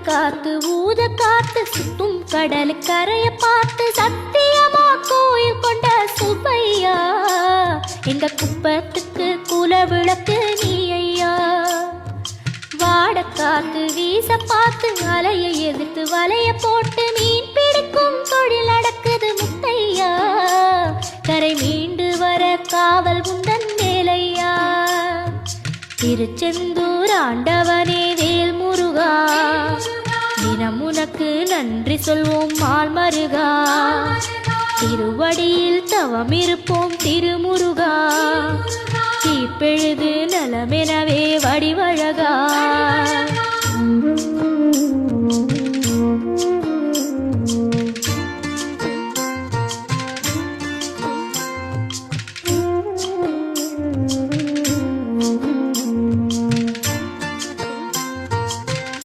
காத்து ஊத காத்து சுத்தும் கடலு கரைய பார்த்து சத்தியமா கோயில் கொண்ட சுப்பையா எங்க குப்பத்துக்கு குல விளக்கு நீ ஐயா. வாட காத்து வீச பார்த்து அலையை எதிர்த்து வலைய போட்டு மீன் பிடிக்கும் தொழில் நடக்குது முத்தையா. கரை மீண்டு வர காவல் உந்தன் வேலையா. திருச்செந்தூர் ஆண்டவனே வேல் முருகா தினம் உனக்கு நன்றி சொல்வோம் மால் மருகா. திருவடியில் தவம் இருப்போம் திருமுருகா. தீப்பெழுது நலமெனவே வடிவழகா.